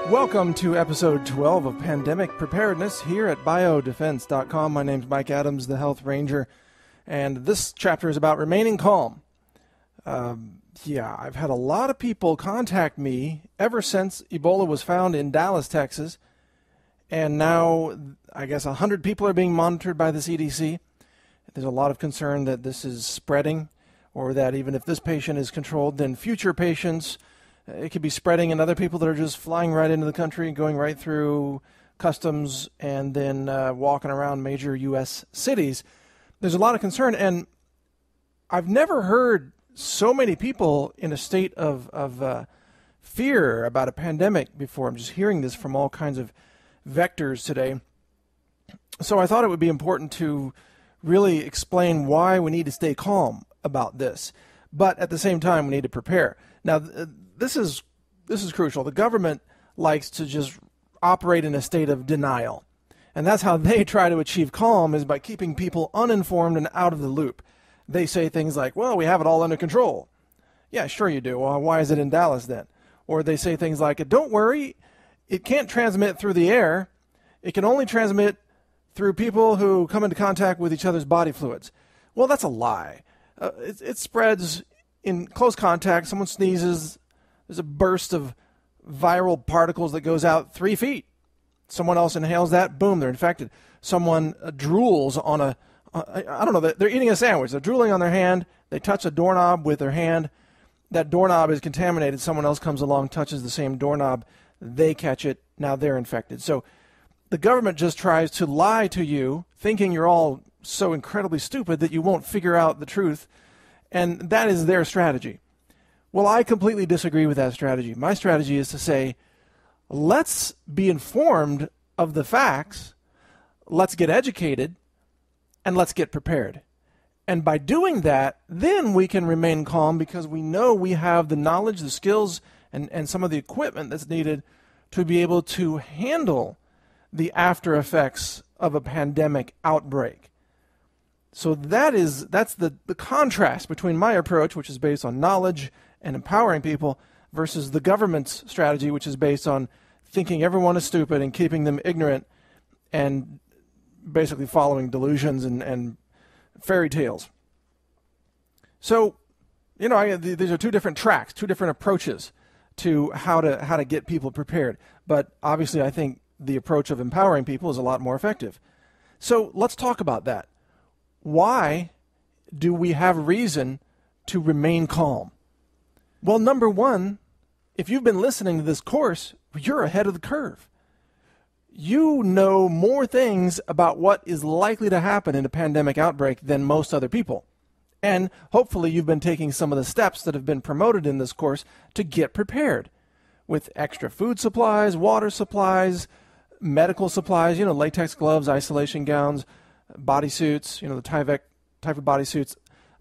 Welcome to episode 12 of Pandemic Preparedness here at biodefense.com. My name's Mike Adams, the Health Ranger, and this chapter is about remaining calm. I've had a lot of people contact me ever since Ebola was found in Dallas, Texas, and now I guess 100 people are being monitored by the CDC. There's a lot of concern that this is spreading, or that even if this patient is controlled, then future patients, it could be spreading in other people that are just flying right into the country, going right through customs, and then walking around major U.S. cities. There's a lot of concern, and I've never heard so many people in a state of fear about a pandemic before. I'm just hearing this from all kinds of vectors today. So I thought it would be important to really explain why we need to stay calm about this, but at the same time we need to prepare. Now, this is crucial. The government likes to just operate in a state of denial, and that's how they try to achieve calm, is by keeping people uninformed and out of the loop. They say things like, well, we have it all under control. Yeah, sure you do. Well, why is it in Dallas then? Or they say things like, don't worry, it can't transmit through the air. It can only transmit through people who come into contact with each other's body fluids. Well, that's a lie. It spreads in close contact. Someone sneezes, there's a burst of viral particles that goes out 3 feet. Someone else inhales that, boom, they're infected. Someone drools on I don't know, they're eating a sandwich. They're drooling on their hand. They touch a doorknob with their hand. That doorknob is contaminated. Someone else comes along, touches the same doorknob. They catch it. Now they're infected. So the government just tries to lie to you, thinking you're all so incredibly stupid that you won't figure out the truth. And that is their strategy. Well, I completely disagree with that strategy. My strategy is to say, let's be informed of the facts, let's get educated, and let's get prepared. And by doing that, then we can remain calm because we know we have the knowledge, the skills, and some of the equipment that's needed to be able to handle the after effects of a pandemic outbreak. So that's the contrast between my approach, which is based on knowledge and empowering people, versus the government's strategy, which is based on thinking everyone is stupid and keeping them ignorant and basically following delusions and fairy tales. So, these are two different tracks, two different approaches to how to get people prepared. But obviously, I think the approach of empowering people is a lot more effective. So let's talk about that. Why do we have reason to remain calm? Well, number one, if you've been listening to this course, you're ahead of the curve. You know more things about what is likely to happen in a pandemic outbreak than most other people. And hopefully you've been taking some of the steps that have been promoted in this course to get prepared with extra food supplies, water supplies, medical supplies, latex gloves, isolation gowns, bodysuits, the Tyvek type of bodysuits,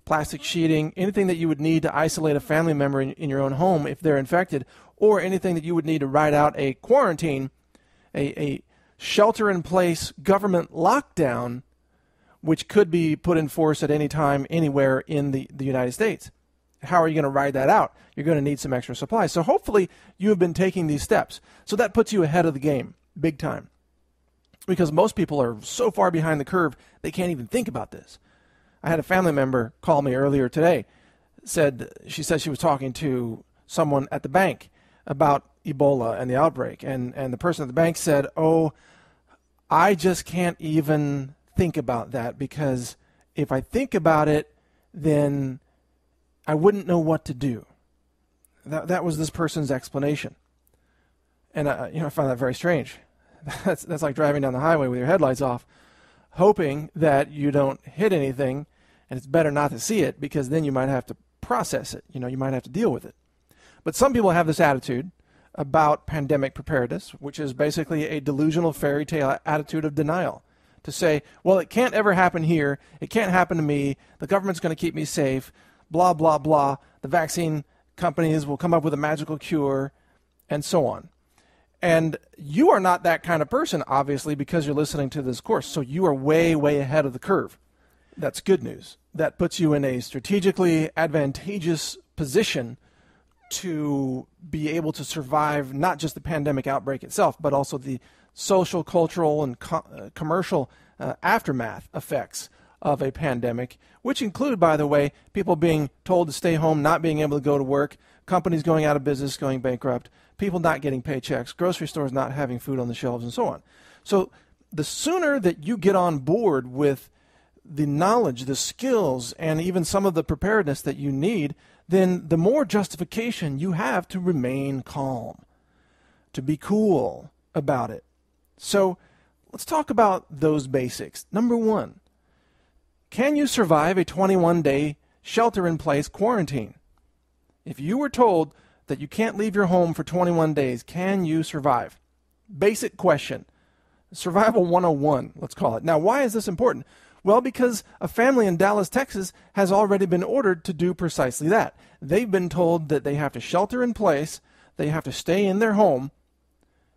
plastic sheeting, anything that you would need to isolate a family member in your own home if they're infected, or anything that you would need to ride out a quarantine, a shelter-in-place government lockdown, which could be put in force at any time, anywhere in the United States. How are you going to ride that out? You're going to need some extra supplies. So hopefully you have been taking these steps. So that puts you ahead of the game, big time. Because most people are so far behind the curve, they can't even think about this. I had a family member call me earlier today. She said she was talking to someone at the bank about Ebola and the outbreak. And the person at the bank said, oh, I just can't even think about that, because if I think about it, then I wouldn't know what to do. That was this person's explanation. And I find that very strange. That's like driving down the highway with your headlights off, hoping that you don't hit anything, and it's better not to see it, because then you might have to process it. You might have to deal with it. But some people have this attitude about pandemic preparedness, which is basically a delusional fairy tale attitude of denial. To say, well, it can't ever happen here. It can't happen to me. The government's going to keep me safe. Blah, blah, blah. The vaccine companies will come up with a magical cure, and so on. And you are not that kind of person, obviously, because you're listening to this course. So you are way, way ahead of the curve. That's good news. That puts you in a strategically advantageous position to be able to survive not just the pandemic outbreak itself, but also the social, cultural, and commercial aftermath effects of a pandemic, which include, by the way, people being told to stay home, not being able to go to work, companies going out of business, going bankrupt, people not getting paychecks, grocery stores not having food on the shelves, and so on. So the sooner that you get on board with the knowledge, the skills, and even some of the preparedness that you need, then the more justification you have to remain calm, to be cool about it. So let's talk about those basics. Number one, can you survive a 21-day shelter-in-place quarantine? If you were told that you can't leave your home for 21 days, can you survive? Basic question. Survival 101, let's call it. Now, why is this important? Well, because a family in Dallas, Texas has already been ordered to do precisely that. They've been told that they have to shelter in place, they have to stay in their home,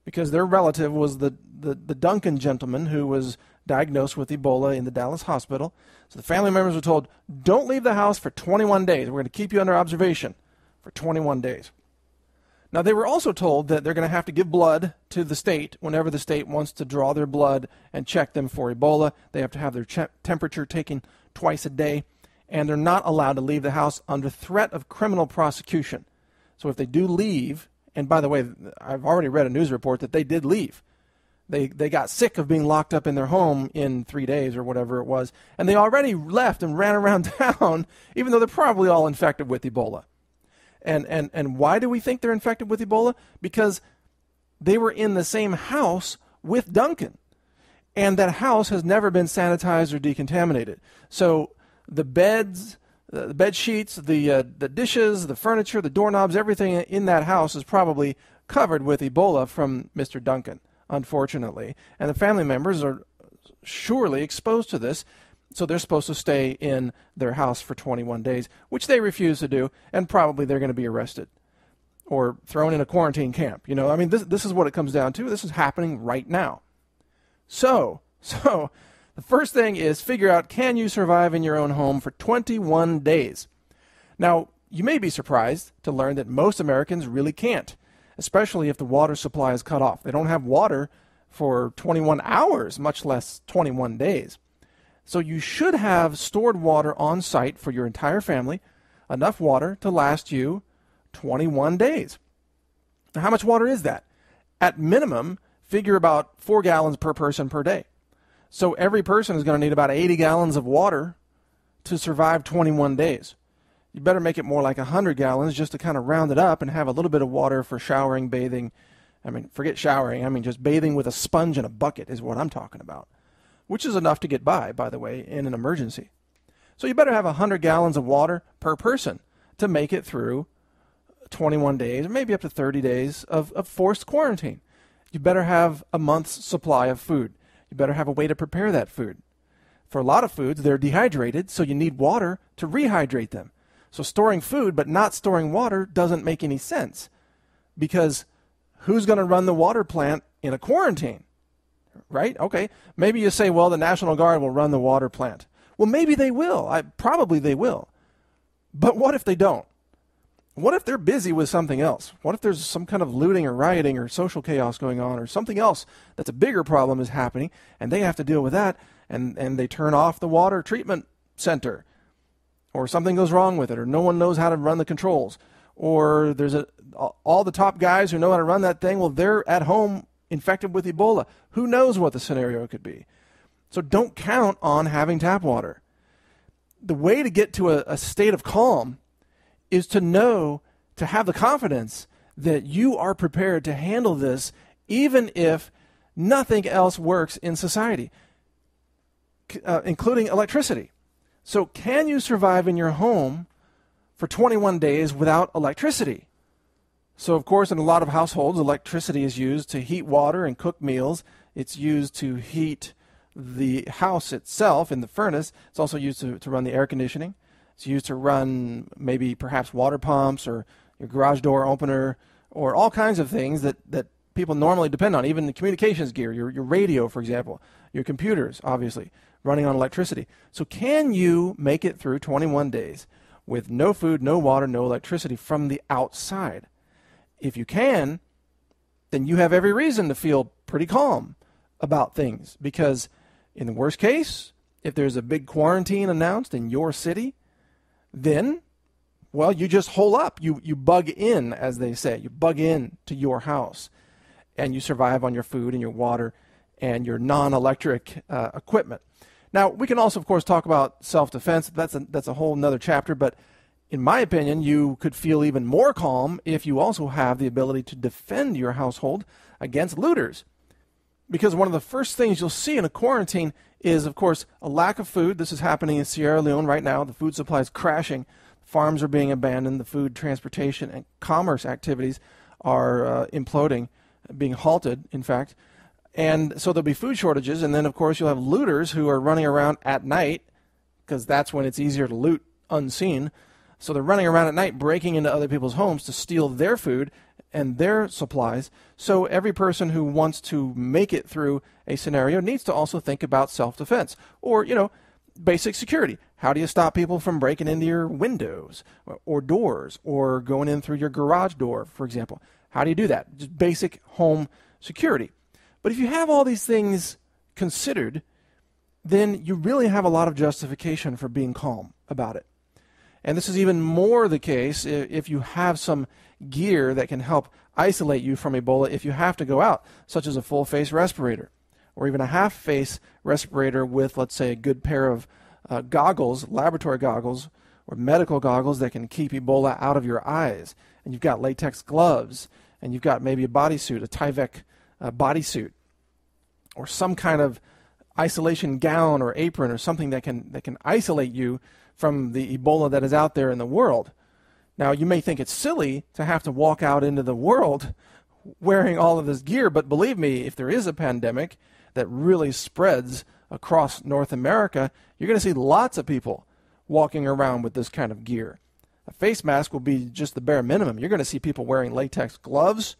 because their relative was the Duncan gentleman who was diagnosed with Ebola in the Dallas hospital. So the family members were told, don't leave the house for 21 days. We're going to keep you under observation for 21 days. Now, they were also told that they're going to have to give blood to the state whenever the state wants to draw their blood and check them for Ebola. They have to have their temperature taken twice a day, and they're not allowed to leave the house under threat of criminal prosecution. So if they do leave, and by the way, I've already read a news report that they did leave. They got sick of being locked up in their home in 3 days or whatever it was, and they already left and ran around town, even though they're probably all infected with Ebola. And why do we think they're infected with Ebola? Because they were in the same house with Duncan, and that house has never been sanitized or decontaminated. So the beds, the bed sheets, the dishes, the furniture, the doorknobs, everything in that house is probably covered with Ebola from Mr. Duncan, unfortunately. And the family members are surely exposed to this. So they're supposed to stay in their house for 21 days, which they refuse to do, and probably they're going to be arrested or thrown in a quarantine camp. You know, I mean, this is what it comes down to. This is happening right now. So the first thing is figure out, can you survive in your own home for 21 days? Now, you may be surprised to learn that most Americans really can't, especially if the water supply is cut off. They don't have water for 21 hours, much less 21 days. So you should have stored water on site for your entire family, enough water to last you 21 days. Now, how much water is that? At minimum, figure about 4 gallons per person per day. So every person is going to need about 80 gallons of water to survive 21 days. You better make it more like 100 gallons just to kind of round it up and have a little bit of water for showering, bathing. I mean, forget showering. I mean, just bathing with a sponge and a bucket is what I'm talking about, which is enough to get by the way, in an emergency. So you better have 100 gallons of water per person to make it through 21 days, or maybe up to 30 days of forced quarantine. You better have a month's supply of food. You better have a way to prepare that food. For a lot of foods, they're dehydrated, so you need water to rehydrate them. So storing food but not storing water doesn't make any sense, because who's going to run the water plant in a quarantine? Right? Okay. Maybe you say, well, the National Guard will run the water plant. Well, maybe they will. Probably they will. But what if they don't? What if they're busy with something else? What if there's some kind of looting or rioting or social chaos going on, or something else that's a bigger problem is happening, and they have to deal with that, and they turn off the water treatment center, or something goes wrong with it, or no one knows how to run the controls, or there's all the top guys who know how to run that thing, well, they're at home infected with Ebola. Who knows what the scenario could be? So don't count on having tap water. The way to get to a state of calm is to know, to have the confidence that you are prepared to handle this, even if nothing else works in society, including electricity. So can you survive in your home for 21 days without electricity? So, of course, in a lot of households, electricity is used to heat water and cook meals. It's used to heat the house itself in the furnace. It's also used to run the air conditioning. It's used to run maybe perhaps water pumps or your garage door opener, or all kinds of things that people normally depend on, even the communications gear, your radio, for example, your computers, obviously, running on electricity. So can you make it through 21 days with no food, no water, no electricity from the outside. If you can, then you have every reason to feel pretty calm about things, because in the worst case, if there's a big quarantine announced in your city, then, well, you just hole up. You bug in, as they say. You bug in to your house, and you survive on your food and your water and your non-electric equipment. Now, we can also, of course, talk about self-defense. That's a whole nother chapter, but in my opinion, you could feel even more calm if you also have the ability to defend your household against looters. Because one of the first things you'll see in a quarantine is, of course, a lack of food. This is happening in Sierra Leone right now. The food supply is crashing. Farms are being abandoned. The food, transportation, and commerce activities are imploding, being halted, in fact. And so there'll be food shortages. And then, of course, you'll have looters who are running around at night, because that's when it's easier to loot unseen. So they're running around at night, breaking into other people's homes to steal their food and their supplies. So every person who wants to make it through a scenario needs to also think about self-defense or, basic security. How do you stop people from breaking into your windows or doors or going in through your garage door, for example? How do you do that? Just basic home security. But if you have all these things considered, then you really have a lot of justification for being calm about it. And this is even more the case if you have some gear that can help isolate you from Ebola if you have to go out, such as a full-face respirator or even a half-face respirator with, let's say, a good pair of goggles, laboratory goggles or medical goggles that can keep Ebola out of your eyes. And you've got latex gloves, and you've got maybe a bodysuit, a Tyvek bodysuit, or some kind of isolation gown or apron or something that can isolate you from the Ebola that is out there in the world. Now, you may think it's silly to have to walk out into the world wearing all of this gear, but believe me, if there is a pandemic that really spreads across North America, you're going to see lots of people walking around with this kind of gear. A face mask will be just the bare minimum. You're going to see people wearing latex gloves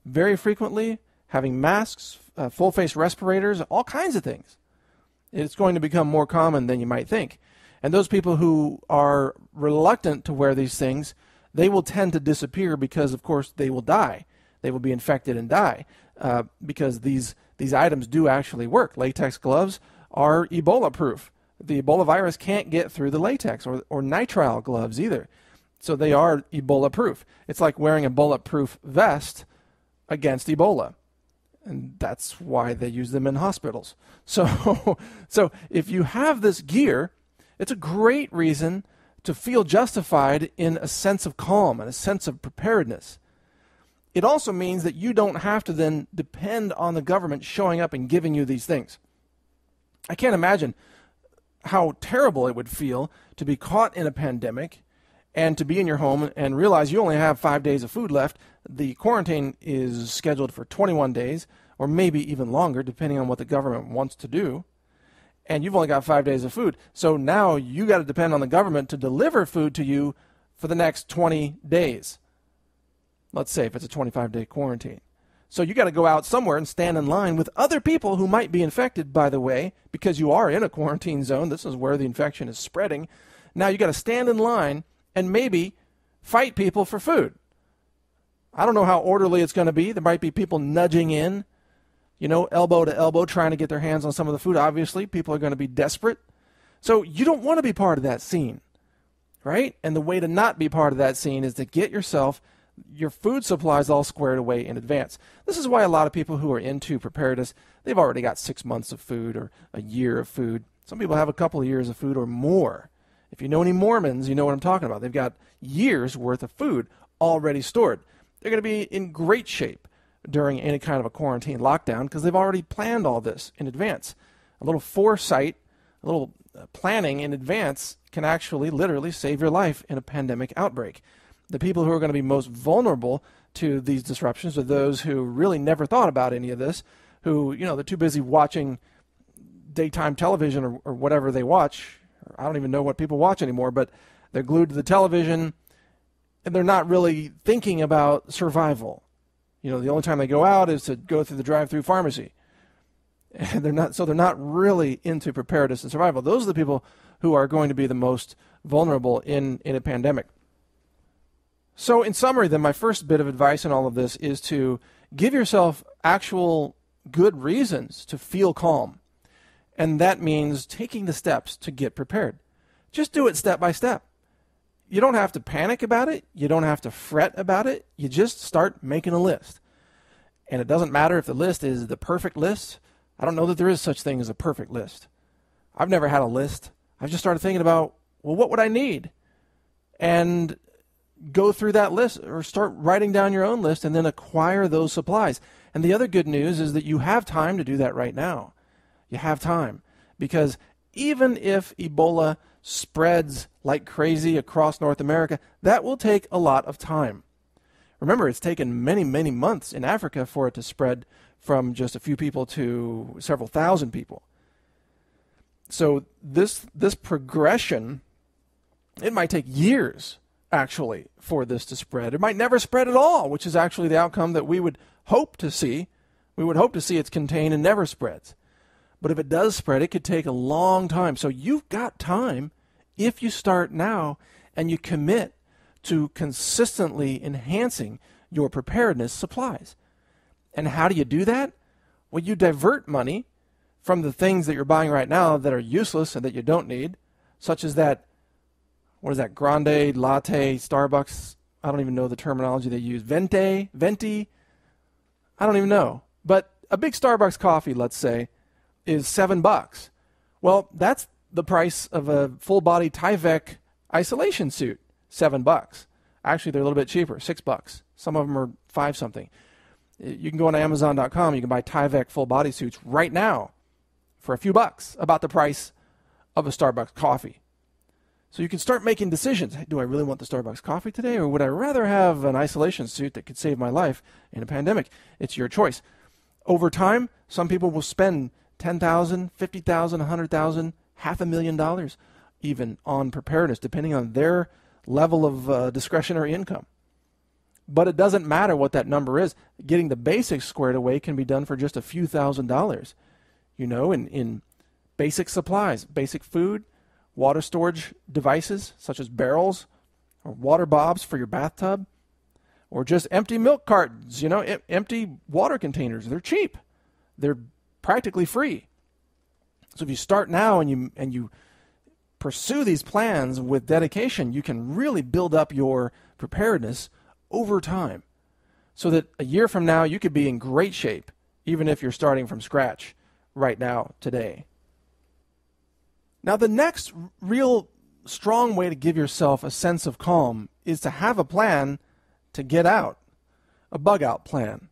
very frequently, having masks, full-face respirators, all kinds of things. It's going to become more common than you might think. And those people who are reluctant to wear these things, they will tend to disappear because, of course, they will die. They will be infected and die because these items do actually work. Latex gloves are Ebola-proof. The Ebola virus can't get through the latex or nitrile gloves either. So they are Ebola-proof. It's like wearing a bulletproof vest against Ebola. And that's why they use them in hospitals. So if you have this gear, it's a great reason to feel justified in a sense of calm and a sense of preparedness. It also means that you don't have to then depend on the government showing up and giving you these things. I can't imagine how terrible it would feel to be caught in a pandemic and to be in your home and realize you only have 5 days of food left. The quarantine is scheduled for 21 days or maybe even longer, depending on what the government wants to do. And you've only got 5 days of food. So now you got to depend on the government to deliver food to you for the next 20 days. Let's say if it's a 25-day quarantine. So you got to go out somewhere and stand in line with other people who might be infected, by the way, because you are in a quarantine zone. This is where the infection is spreading. Now you got to stand in line and maybe fight people for food. I don't know how orderly it's going to be. There might be people nudging in, elbow to elbow, trying to get their hands on some of the food. Obviously, people are going to be desperate. So you don't want to be part of that scene, right? And the way to not be part of that scene is to get your food supplies all squared away in advance. This is why a lot of people who are into preparedness, they've already got 6 months of food or a year of food. Some people have a couple of years of food or more. If you know any Mormons, you know what I'm talking about. They've got years worth of food already stored. They're going to be in great shape during any kind of a quarantine lockdown because they've already planned all this in advance. A little foresight, a little planning in advance can actually literally save your life in a pandemic outbreak. The people who are going to be most vulnerable to these disruptions are those who really never thought about any of this, who, they're too busy watching daytime television or whatever they watch. I don't even know what people watch anymore, but they're glued to the television and they're not really thinking about survival. The only time they go out is to go through the drive-through pharmacy. And they're not really into preparedness and survival. Those are the people who are going to be the most vulnerable in a pandemic. So in summary, then, my first bit of advice in all of this is to give yourself actual good reasons to feel calm. And that means taking the steps to get prepared. Just do it step by step. You don't have to panic about it. You don't have to fret about it. You just start making a list. And it doesn't matter if the list is the perfect list. I don't know that there is such thing as a perfect list. I've never had a list. I've just started thinking about, well, what would I need? And go through that list, or start writing down your own list and then acquire those supplies. And the other good news is that you have time to do that right now. You have time, because even if Ebola spreads like crazy across North America, that will take a lot of time. Remember, it's taken many, many months in Africa for it to spread from just a few people to several thousand people. So this progression, it might take years, actually, for this to spread. It might never spread at all, which is actually the outcome that we would hope to see. We would hope to see it's contained and never spreads. But if it does spread, it could take a long time. So you've got time if you start now and you commit to consistently enhancing your preparedness supplies. And how do you do that? Well, you divert money from the things that you're buying right now that are useless and that you don't need, such as that, what is that, grande, latte, Starbucks, I don't even know the terminology they use, venti, I don't even know. But a big Starbucks coffee, let's say, is $7. Well, that's the price of a full-body Tyvek isolation suit, $7. Actually, they're a little bit cheaper, $6. Some of them are 5 something. You can go on Amazon.com, you can buy Tyvek full-body suits right now for a few bucks, about the price of a Starbucks coffee. So you can start making decisions. Do I really want the Starbucks coffee today, or would I rather have an isolation suit that could save my life in a pandemic? It's your choice. Over time, some people will spend $10,000, $50,000, $100,000, $500,000 even on preparedness, depending on their level of discretionary income. But it doesn't matter what that number is. Getting the basics squared away can be done for just a few $1,000s. You know, in basic supplies, basic food, water storage devices such as barrels or water bobs for your bathtub, or just empty milk cartons, you know, empty water containers. They're cheap. They're practically free. So if you start now and you pursue these plans with dedication, you can really build up your preparedness over time, so that a year from now you could be in great shape, even if you're starting from scratch right now, today. Now, the next real strong way to give yourself a sense of calm is to have a plan to get out, a bug out plan.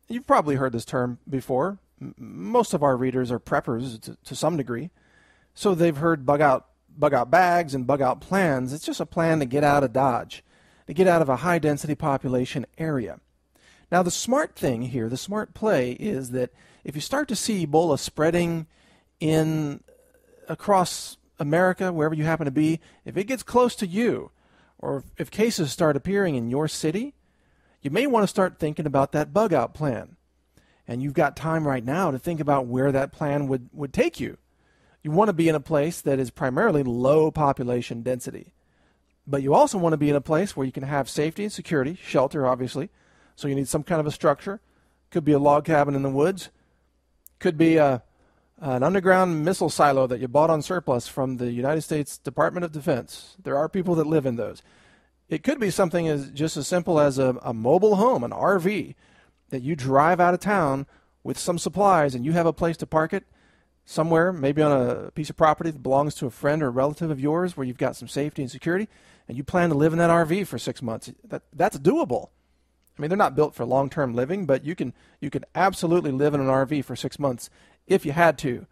You've probably heard this term before. Most of our readers are preppers to some degree, so they've heard bug out bags and bug out plans. It's just a plan to get out of Dodge, to get out of a high-density population area. Now, the smart thing here, the smart play, is that if you start to see Ebola spreading across America, wherever you happen to be, if it gets close to you, or if cases start appearing in your city, you may want to start thinking about that bug-out plan. And you've got time right now to think about where that plan would take you. You want to be in a place that is primarily low population density. But you also want to be in a place where you can have safety and security, shelter, obviously. So you need some kind of a structure. Could be a log cabin in the woods. Could be an underground missile silo that you bought on surplus from the United States Department of Defense. There are people that live in those. It could be something just as simple as a mobile home, an RV, that you drive out of town with some supplies and you have a place to park it somewhere, maybe on a piece of property that belongs to a friend or a relative of yours where you've got some safety and security, and you plan to live in that RV for 6 months. That's doable. I mean, they're not built for long-term living, but you can absolutely live in an RV for 6 months if you had to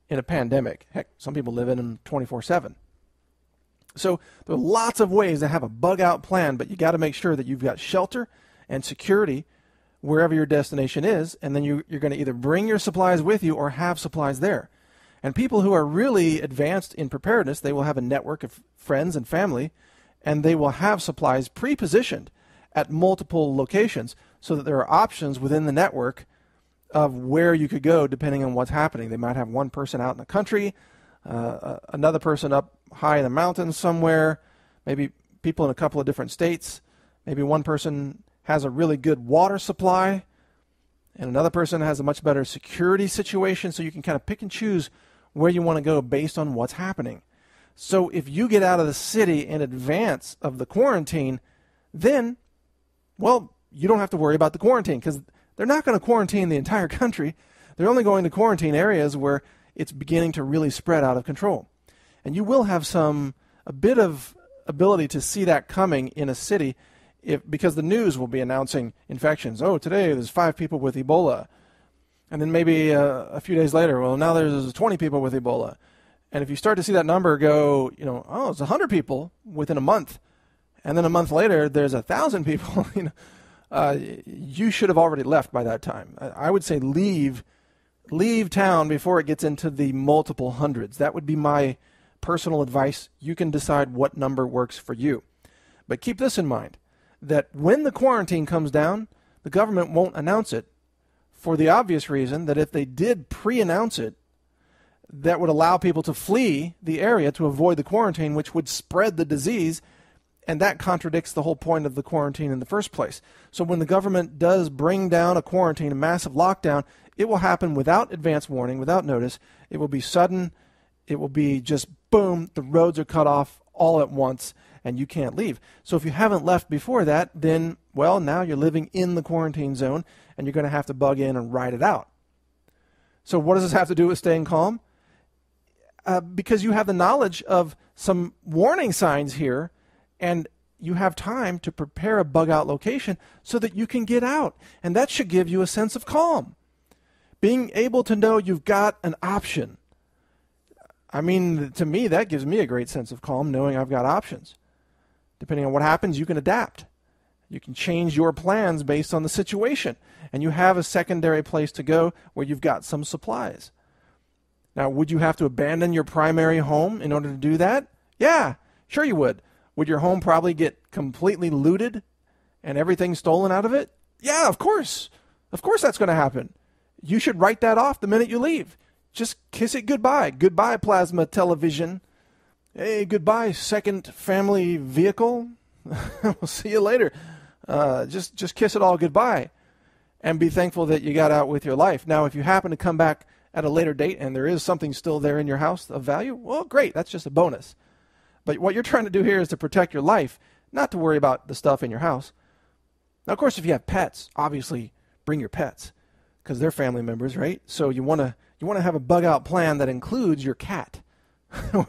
in a pandemic. Heck, some people live in them 24/7. So there are lots of ways to have a bug-out plan, but you got to make sure that you've got shelter and security wherever your destination is, and then you're going to either bring your supplies with you or have supplies there. And people who are really advanced in preparedness, they will have a network of friends and family, and they will have supplies pre-positioned at multiple locations so that there are options within the network of where you could go depending on what's happening. They might have one person out in the country, another person up high in the mountains somewhere, maybe people in a couple of different states. Maybe one person has a really good water supply and another person has a much better security situation, so you can kind of pick and choose where you want to go based on what's happening. So if you get out of the city in advance of the quarantine, then, well, you don't have to worry about the quarantine because they're not going to quarantine the entire country. They're only going to quarantine areas where it's beginning to really spread out of control. And you will have a bit of ability to see that coming in a city because the news will be announcing infections. Oh, today there's 5 people with Ebola. And then maybe a few days later, well, now there's 20 people with Ebola. And if you start to see that number go, oh, it's 100 people within a month, and then a month later there's 1,000 people, you should have already left by that time. I would say leave town before it gets into the multiple hundreds. That would be my personal advice. You can decide what number works for you. But keep this in mind, that when the quarantine comes down, the government won't announce it for the obvious reason that if they did pre-announce it, that would allow people to flee the area to avoid the quarantine, which would spread the disease, and that contradicts the whole point of the quarantine in the first place. So when the government does bring down a quarantine, a massive lockdown, it will happen without advance warning, without notice. It will be sudden. It will be just boom, the roads are cut off all at once, and you can't leave. So if you haven't left before that, then, well, now you're living in the quarantine zone, and you're going to have to bug in and ride it out. So what does this have to do with staying calm? Because you have the knowledge of some warning signs here, and you have time to prepare a bug-out location so that you can get out. And that should give you a sense of calm. Being able to know you've got an option. I mean, to me, that gives me a great sense of calm, knowing I've got options. Depending on what happens, you can adapt. You can change your plans based on the situation. And you have a secondary place to go where you've got some supplies. Now, would you have to abandon your primary home in order to do that? Yeah, sure you would. Would your home probably get completely looted and everything stolen out of it? Yeah, of course. Of course that's going to happen. You should write that off the minute you leave. Just kiss it goodbye. Goodbye, plasma television. Hey, goodbye, second family vehicle. We'll see you later. Just kiss it all goodbye and be thankful that you got out with your life. Now, if you happen to come back at a later date and there is something still there in your house of value, well, great. That's just a bonus. But what you're trying to do here is to protect your life, not to worry about the stuff in your house. Now, of course, if you have pets, obviously bring your pets because they're family members, right? So you want to have a bug-out plan that includes your cat or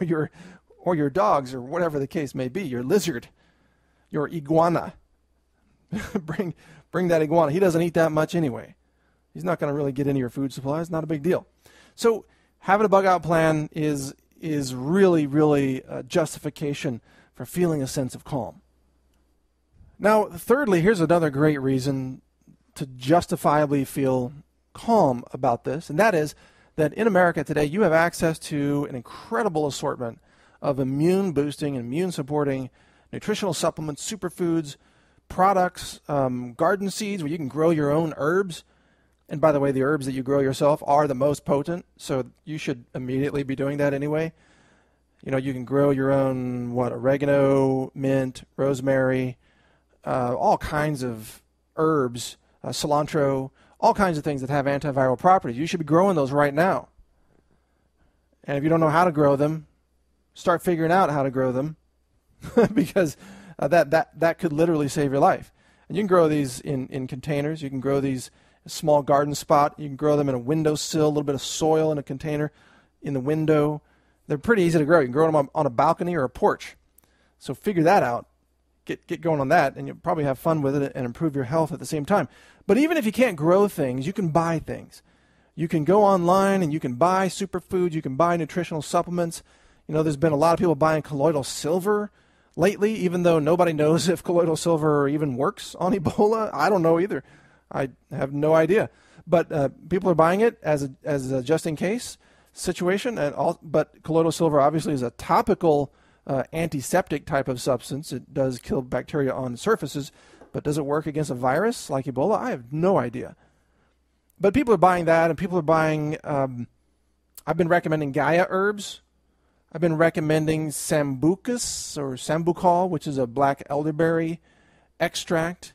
your dogs or whatever the case may be, your lizard, your iguana. bring that iguana. He doesn't eat that much anyway. He's not going to really get into your food supply. It's not a big deal. So having a bug-out plan is really, really a justification for feeling a sense of calm. Now, thirdly, here's another great reason to justifiably feel calm about this, and that is that in America today, you have access to an incredible assortment of immune-boosting and immune-supporting nutritional supplements, superfoods, products, garden seeds where you can grow your own herbs. And by the way, the herbs that you grow yourself are the most potent, so you should immediately be doing that anyway. You can grow your own, oregano, mint, rosemary, all kinds of herbs, cilantro, all kinds of things that have antiviral properties. You should be growing those right now. And if you don't know how to grow them, start figuring out how to grow them because that could literally save your life. And you can grow these in containers. You can grow these in a small garden spot. You can grow them in a windowsill, a little bit of soil in a container in the window. They're pretty easy to grow. You can grow them on a balcony or a porch. So figure that out. Get going on that, and you'll probably have fun with it and improve your health at the same time. But even if you can't grow things, you can buy things. You can go online and you can buy superfoods. You can buy nutritional supplements. There's been a lot of people buying colloidal silver lately, even though nobody knows if colloidal silver even works on Ebola. I don't know either. I have no idea. But people are buying it as a just-in-case situation. But colloidal silver obviously is a topical antiseptic type of substance. It does kill bacteria on surfaces, but does it work against a virus like Ebola? I have no idea. But people are buying that, and people are buying, I've been recommending Gaia herbs. I've been recommending sambucus or sambucol, which is a black elderberry extract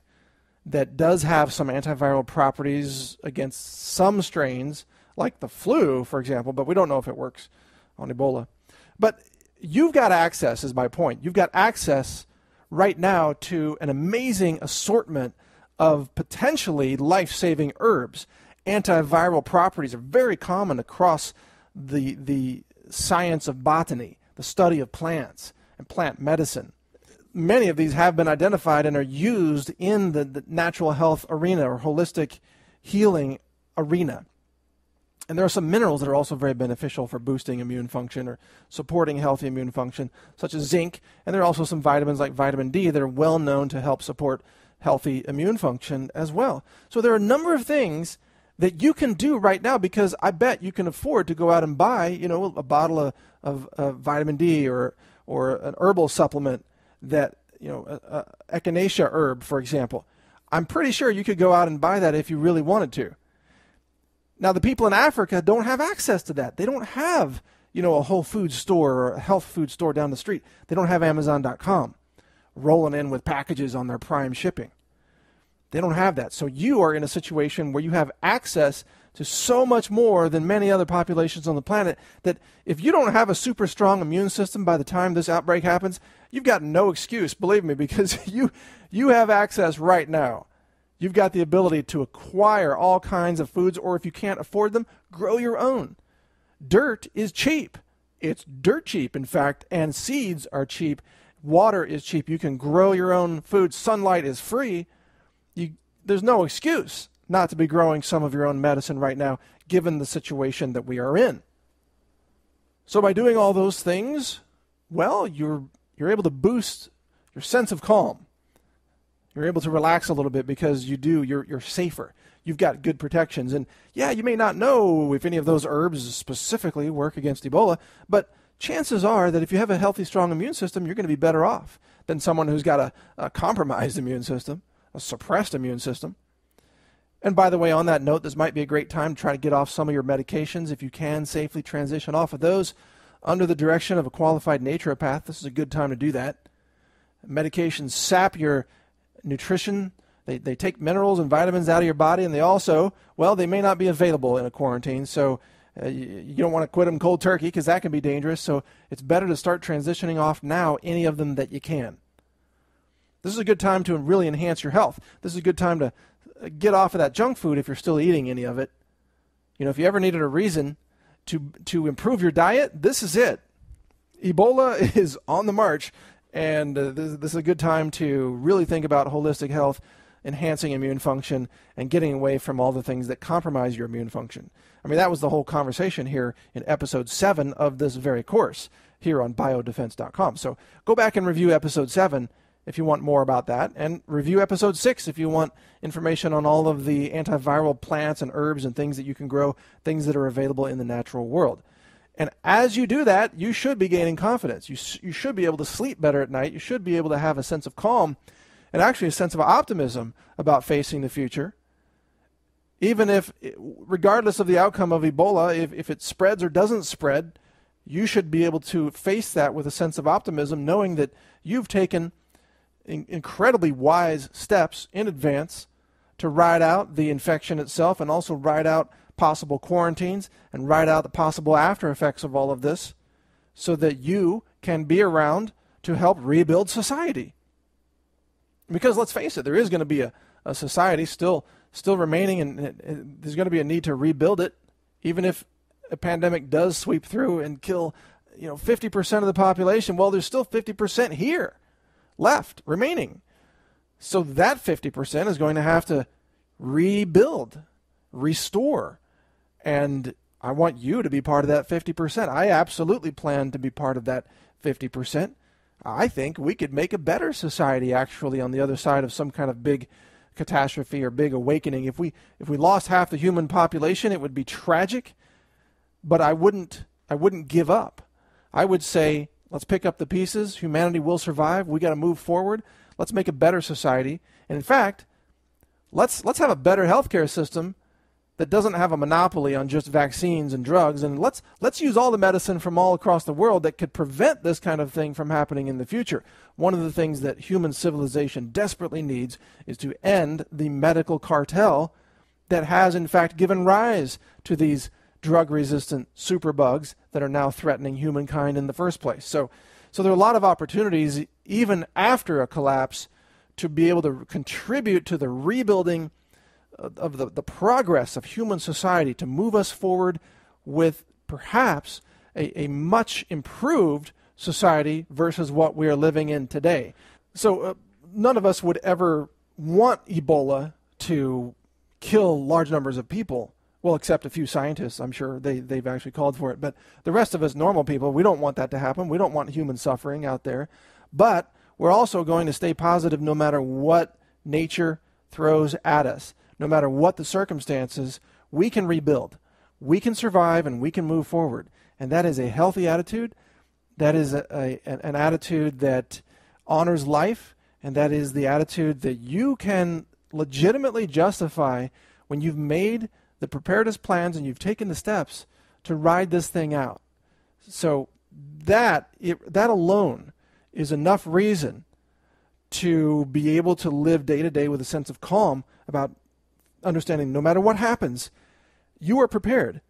that does have some antiviral properties against some strains, like the flu, for example, but we don't know if it works on Ebola. But you've got access, is my point. You've got access right now to an amazing assortment of potentially life-saving herbs. Antiviral properties are very common across the science of botany, the study of plants and plant medicine. Many of these have been identified and are used in the natural health arena or holistic healing arena. And there are some minerals that are also very beneficial for boosting immune function or supporting healthy immune function, such as zinc. And there are also some vitamins like vitamin D that are well known to help support healthy immune function as well. So there are a number of things that you can do right now, because I bet you can afford to go out and buy, a bottle of vitamin D or an herbal supplement that, echinacea herb, for example. I'm pretty sure you could go out and buy that if you really wanted to. Now, the people in Africa don't have access to that. They don't have, a Whole Foods store or a health food store down the street. They don't have Amazon.com rolling in with packages on their Prime shipping. They don't have that. So you are in a situation where you have access to so much more than many other populations on the planet that if you don't have a super strong immune system by the time this outbreak happens, you've got no excuse, believe me, because you have access right now. You've got the ability to acquire all kinds of foods, or if you can't afford them, grow your own. Dirt is cheap. It's dirt cheap, in fact, and seeds are cheap. Water is cheap. You can grow your own food. Sunlight is free. There's no excuse not to be growing some of your own medicine right now, given the situation that we are in. So by doing all those things, well, you're able to boost your sense of calm. You're able to relax a little bit because you're safer. You've got good protections. And yeah, you may not know if any of those herbs specifically work against Ebola, but chances are that if you have a healthy, strong immune system, you're going to be better off than someone who's got a compromised immune system, a suppressed immune system. And by the way, on that note, this might be a great time to try to get off some of your medications. If you can safely transition off of those under the direction of a qualified naturopath, this is a good time to do that. Medications sap your nutrition. They take minerals and vitamins out of your body, and they also, they may not be available in a quarantine, so you don't want to quit them cold turkey because that can be dangerous. So it's better to start transitioning off now any of them that you can. This is a good time to really enhance your health. This is a good time to get off of that junk food if you're still eating any of it. If you ever needed a reason to improve your diet, this is it. Ebola is on the march, and this is a good time to really think about holistic health, enhancing immune function, and getting away from all the things that compromise your immune function. I mean, that was the whole conversation here in episode 7 of this very course here on biodefense.com. So go back and review episode 7 if you want more about that, and review episode 6 if you want information on all of the antiviral plants and herbs and things that you can grow, things that are available in the natural world. And as you do that, you should be gaining confidence. You should be able to sleep better at night. You should be able to have a sense of calm and actually a sense of optimism about facing the future. Even if, regardless of the outcome of Ebola, if it spreads or doesn't spread, you should be able to face that with a sense of optimism, knowing that you've taken incredibly wise steps in advance to ride out the infection itself and also ride out possible quarantines and ride out the possible after effects of all of this so that you can be around to help rebuild society. Because let's face it, there is going to be a society still remaining, and there's going to be a need to rebuild it, even if a pandemic does sweep through and kill 50% of the population. Well, there's still 50% here left remaining. So that 50% is going to have to rebuild, restore. And I want you to be part of that 50%. I absolutely plan to be part of that 50%. I think we could make a better society actually on the other side of some kind of big catastrophe or big awakening. If we lost half the human population, it would be tragic, but I wouldn't give up. I would say, let's pick up the pieces. Humanity will survive. We got to move forward. Let's make a better society. And in fact, let's have a better healthcare system that doesn't have a monopoly on just vaccines and drugs, and let's use all the medicine from all across the world that could prevent this kind of thing from happening in the future. One of the things that human civilization desperately needs is to end the medical cartel that has in fact given rise to these drug-resistant superbugs that are now threatening humankind in the first place. So there are a lot of opportunities, even after a collapse, to be able to contribute to the rebuilding of the progress of human society, to move us forward with perhaps a much improved society versus what we are living in today. So none of us would ever want Ebola to kill large numbers of people. Well, except a few scientists, I'm sure they've actually called for it. But the rest of us normal people, we don't want that to happen. We don't want human suffering out there. But we're also going to stay positive no matter what nature throws at us. No matter what the circumstances, we can rebuild. We can survive and we can move forward. And that is a healthy attitude. That is an attitude that honors life. And that is the attitude that you can legitimately justify when you've made the preparedness plans and you've taken the steps to ride this thing out. So that alone is enough reason to be able to live day to day with a sense of calm about understanding no matter what happens, you are prepared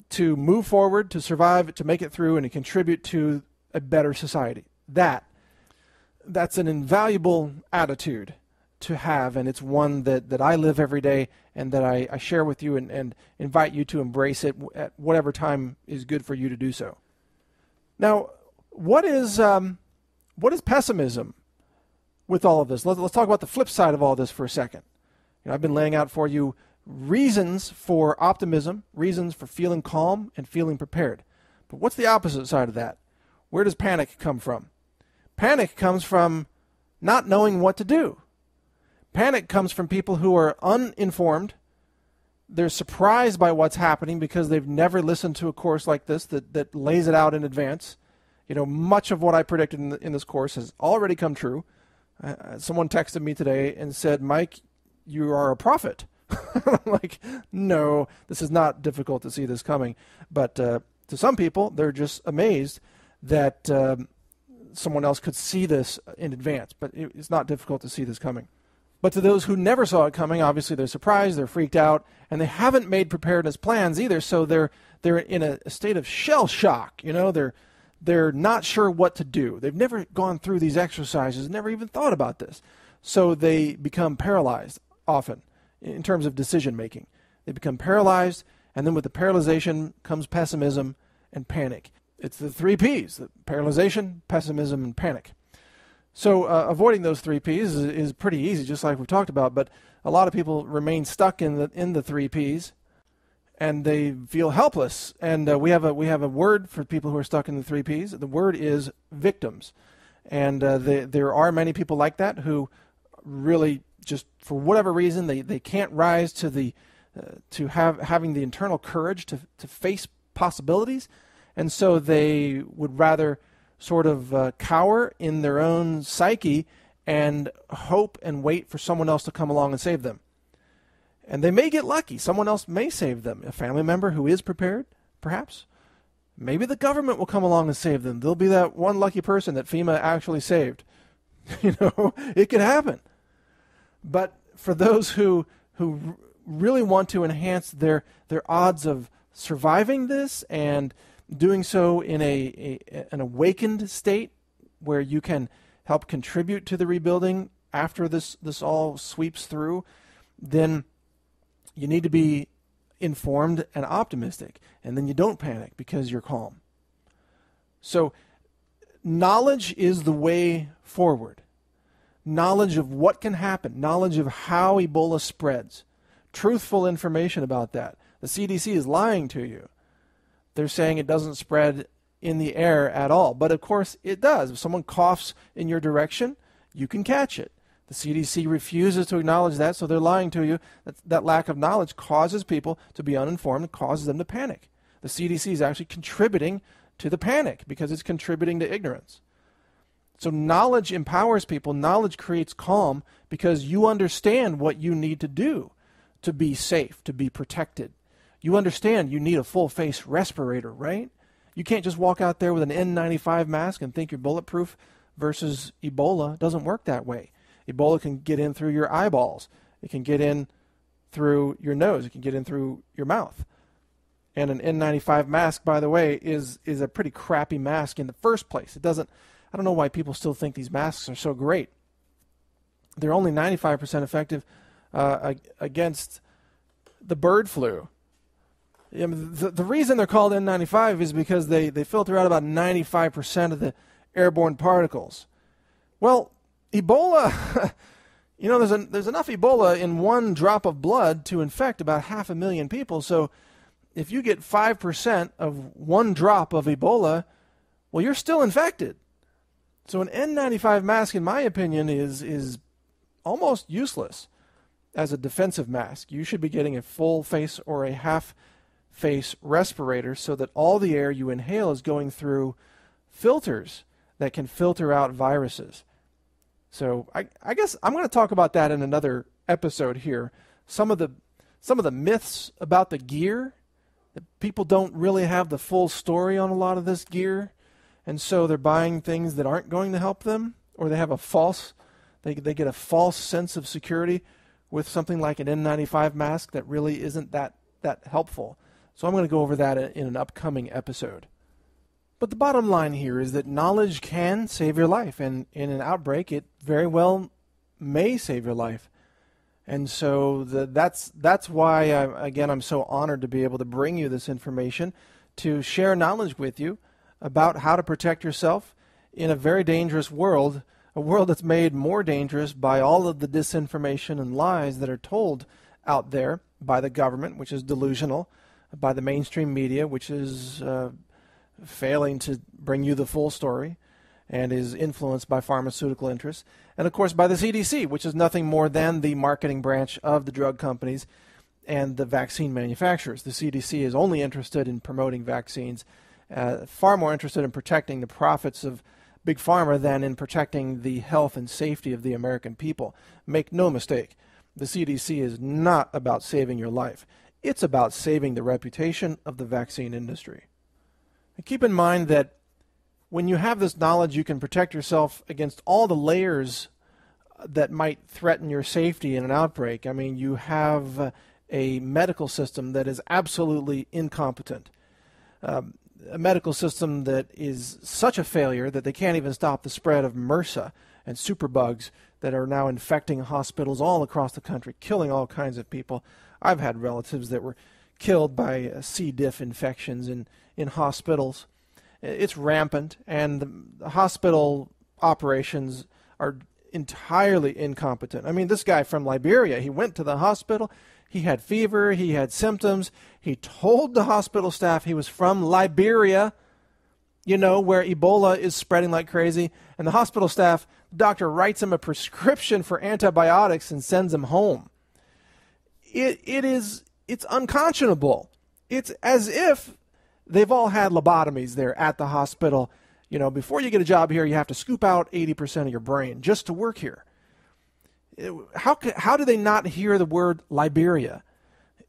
to move forward, to survive, to make it through, and to contribute to a better society. That's an invaluable attitude to have, and it's one that I live every day and that I share with you and invite you to embrace it at whatever time is good for you to do so. Now, what is pessimism with all of this? Let's talk about the flip side of all this for a second. I've been laying out for you reasons for optimism, reasons for feeling calm and feeling prepared. But what's the opposite side of that? Where does panic come from? Panic comes from not knowing what to do. Panic comes from people who are uninformed. They're surprised by what's happening because they've never listened to a course like this that lays it out in advance. Much of what I predicted in this course has already come true. Someone texted me today and said, "Mike, you are a prophet." I'm like, no, this is not difficult to see this coming. But to some people, they're just amazed that someone else could see this in advance. But it's not difficult to see this coming. But to those who never saw it coming, obviously they're surprised, they're freaked out, and they haven't made preparedness plans either. So they're in a state of shell shock. They're not sure what to do. They've never gone through these exercises, never even thought about this. So they become paralyzed often in terms of decision making. They become paralyzed, and then with the paralyzation comes pessimism and panic. It's the 3 Ps: the paralyzation, pessimism, and panic. So avoiding those 3 Ps is pretty easy, just like we've talked about, but a lot of people remain stuck in the 3 Ps, and they feel helpless. And we have a word for people who are stuck in the 3 Ps. The word is victims. And there are many people like that who really just for whatever reason they can't rise to having the internal courage to face possibilities, and so they would rather sort of cower in their own psyche and hope and wait for someone else to come along and save them. And they may get lucky. Someone else may save them. A family member who is prepared, perhaps. Maybe the government will come along and save them. There'll be that one lucky person that FEMA actually saved. It could happen. But for those who really want to enhance their odds of surviving this and doing so in an awakened state where you can help contribute to the rebuilding after this all sweeps through, then you need to be informed and optimistic, and then you don't panic because you're calm. So knowledge is the way forward. Knowledge of what can happen, knowledge of how Ebola spreads, truthful information about that. The CDC is lying to you. They're saying it doesn't spread in the air at all, but of course it does. If someone coughs in your direction, you can catch it. The CDC refuses to acknowledge that, so they're lying to you. That lack of knowledge causes people to be uninformed, causes them to panic. The CDC is actually contributing to the panic because it's contributing to ignorance. So knowledge empowers people. Knowledge creates calm because you understand what you need to do to be safe, to be protected. You understand you need a full-face respirator, right? You can't just walk out there with an N95 mask and think you're bulletproof versus Ebola. It doesn't work that way. Ebola can get in through your eyeballs. It can get in through your nose. It can get in through your mouth. And an N95 mask, by the way, is a pretty crappy mask in the first place. I don't know why people still think these masks are so great. They're only 95% effective against the bird flu. The reason they're called N95 is because they filter out about 95% of the airborne particles. Well, Ebola, there's enough Ebola in one drop of blood to infect about 500,000 people. So if you get 5% of one drop of Ebola, well, you're still infected. So an N95 mask, in my opinion, is almost useless as a defensive mask. You should be getting a full face or a half face respirator so that all the air you inhale is going through filters that can filter out viruses. So I guess I'm going to talk about that in another episode here. Some of the myths about the gear, that people don't really have the full story on a lot of this gear, and so they're buying things that aren't going to help them, or they have they get a false sense of security with something like an N95 mask that really isn't that helpful. So I'm going to go over that in an upcoming episode. But the bottom line here is that knowledge can save your life, and in an outbreak, it very well may save your life. And so that's why, I'm so honored to be able to bring you this information, to share knowledge with you about how to protect yourself in a very dangerous world, a world that's made more dangerous by all of the disinformation and lies that are told out there by the government, which is delusional, by the mainstream media, which is failing to bring you the full story and is influenced by pharmaceutical interests, and of course by the CDC, which is nothing more than the marketing branch of the drug companies and the vaccine manufacturers. The CDC is only interested in promoting vaccines, far more interested in protecting the profits of Big Pharma than in protecting the health and safety of the American people. Make no mistake, the CDC is not about saving your life. It's about saving the reputation of the vaccine industry. And keep in mind that when you have this knowledge, you can protect yourself against all the layers that might threaten your safety in an outbreak. I mean, you have a medical system that is absolutely incompetent. A medical system that is such a failure that they can't even stop the spread of MRSA and superbugs that are now infecting hospitals all across the country, killing all kinds of people. I've had relatives that were killed by C. diff infections in hospitals. It's rampant, and the hospital operations are entirely incompetent. I mean, this guy from Liberia, he went to the hospital, he had fever, he had symptoms, he told the hospital staff he was from Liberia, where Ebola is spreading like crazy, and the hospital staff, the doctor writes him a prescription for antibiotics and sends him home. It's unconscionable. It's as if they've all had lobotomies there at the hospital. Before you get a job here, you have to scoop out 80% of your brain just to work here. How do they not hear the word Liberia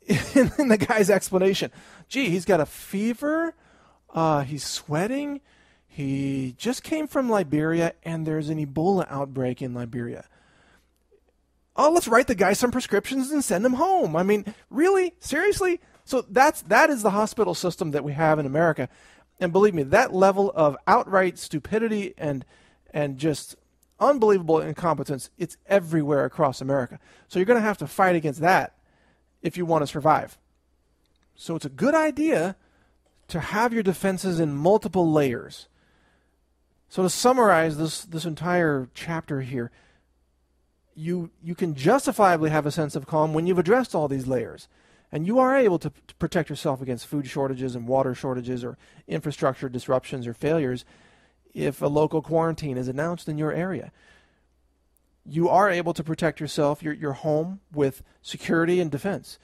in the guy's explanation? Gee, he's got a fever. He's sweating. He just came from Liberia, and there's an Ebola outbreak in Liberia. Oh, let's write the guy some prescriptions and send him home. I mean, really? Seriously? So that is the hospital system that we have in America. And believe me, that level of outright stupidity and just unbelievable incompetence, it's everywhere across America. So you're going to have to fight against that if you want to survive. So it's a good idea to have your defenses in multiple layers. So to summarize this entire chapter here, you can justifiably have a sense of calm when you've addressed all these layers. And you are able to protect yourself against food shortages and water shortages or infrastructure disruptions or failures if a local quarantine is announced in your area. You are able to protect yourself, your home, with security and defense.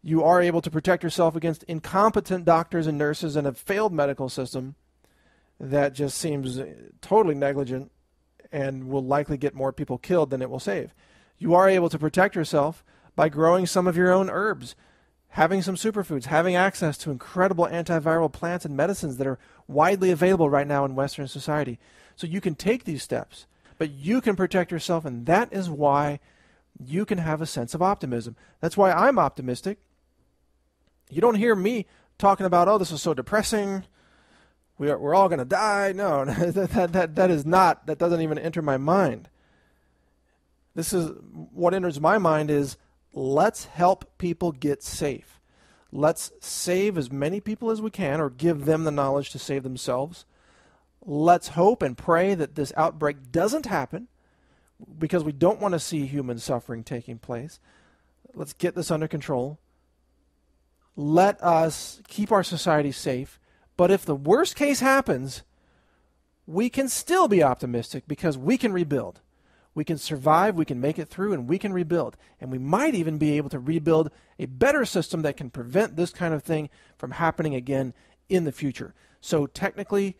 You are able to protect yourself against incompetent doctors and nurses and a failed medical system that just seems totally negligent and will likely get more people killed than it will save. You are able to protect yourself by growing some of your own herbs, having some superfoods, having access to incredible antiviral plants and medicines that are widely available right now in Western society. So you can take these steps, but you can protect yourself, and that is why you can have a sense of optimism. That's why I'm optimistic. You don't hear me talking about, oh, this is so depressing, we're all going to die. No, that is not, that doesn't even enter my mind. This is, what enters my mind is, let's help people get safe. Let's save as many people as we can, or give them the knowledge to save themselves. Let's hope and pray that this outbreak doesn't happen, because we don't want to see human suffering taking place. Let's get this under control. Let us keep our society safe. But if the worst case happens, we can still be optimistic, because we can rebuild. We can survive, we can make it through, and we can rebuild. And we might even be able to rebuild a better system that can prevent this kind of thing from happening again in the future. So technically,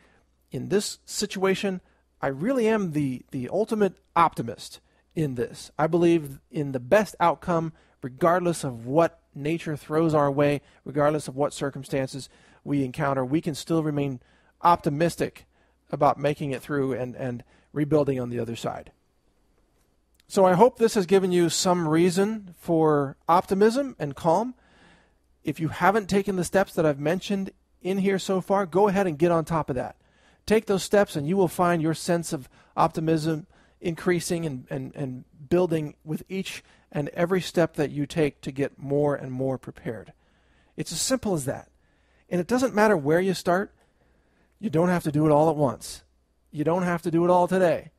in this situation, I really am the ultimate optimist in this. I believe in the best outcome, regardless of what nature throws our way, regardless of what circumstances we encounter. We can still remain optimistic about making it through and rebuilding on the other side. So I hope this has given you some reason for optimism and calm. If you haven't taken the steps that I've mentioned in here so far, go ahead and get on top of that. Take those steps and you will find your sense of optimism increasing and building with each and every step that you take to get more and more prepared. It's as simple as that. And it doesn't matter where you start. You don't have to do it all at once. You don't have to do it all today.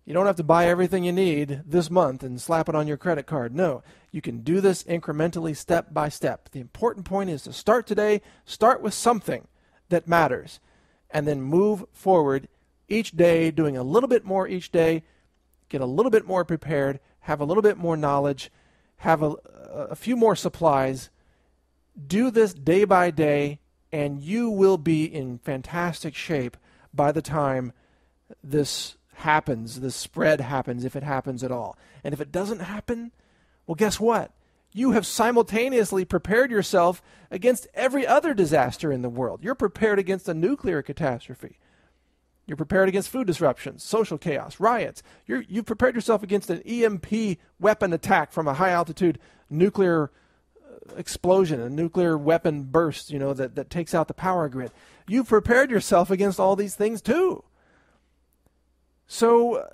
You don't have to buy everything you need this month and slap it on your credit card. No, you can do this incrementally, step by step. The important point is to start today, start with something that matters, and then move forward each day, doing a little bit more each day, get a little bit more prepared, have a little bit more knowledge, have a few more supplies. Do this day by day, and you will be in fantastic shape by the time this happens, the spread happens, if it happens at all. And if it doesn't happen, well, guess what? You have simultaneously prepared yourself against every other disaster in the world. You're prepared against a nuclear catastrophe. You're prepared against food disruptions, social chaos, riots. You've prepared yourself against an EMP weapon attack from a high-altitude nuclear explosion, a nuclear weapon burst, that takes out the power grid. You've prepared yourself against all these things too. So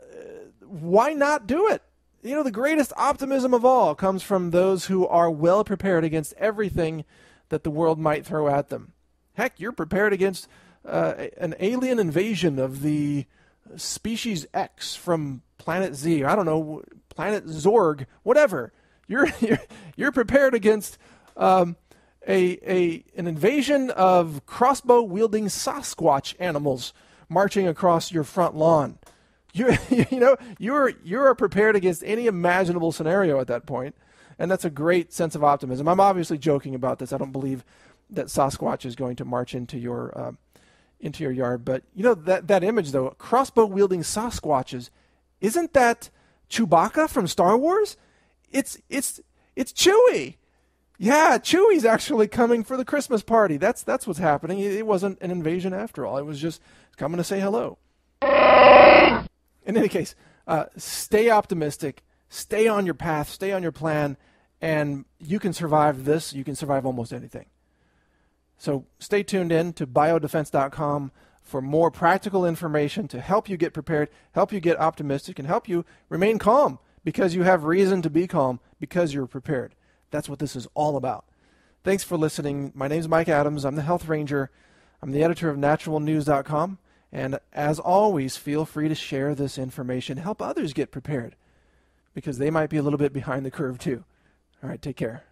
why not do it? The greatest optimism of all comes from those who are well prepared against everything that the world might throw at them. Heck, you're prepared against an alien invasion of the species X from Planet Z. I don't know, Planet Zorg, whatever. You're prepared against an invasion of crossbow-wielding Sasquatch animals marching across your front lawn. You're prepared against any imaginable scenario at that point, and that's a great sense of optimism. I'm obviously joking about this. I don't believe that Sasquatch is going to march into your yard, but that image though, crossbow-wielding Sasquatches, isn't that Chewbacca from Star Wars? It's Chewie. Yeah, Chewie's actually coming for the Christmas party. That's what's happening. It wasn't an invasion after all. It was just coming to say hello. In any case, stay optimistic, stay on your path, stay on your plan, and you can survive this. You can survive almost anything. So stay tuned in to biodefense.com for more practical information to help you get prepared, help you get optimistic, and help you remain calm because you have reason to be calm because you're prepared. That's what this is all about. Thanks for listening. My name is Mike Adams. I'm the Health Ranger. I'm the editor of naturalnews.com. And as always, feel free to share this information. Help others get prepared because they might be a little bit behind the curve too. All right, take care.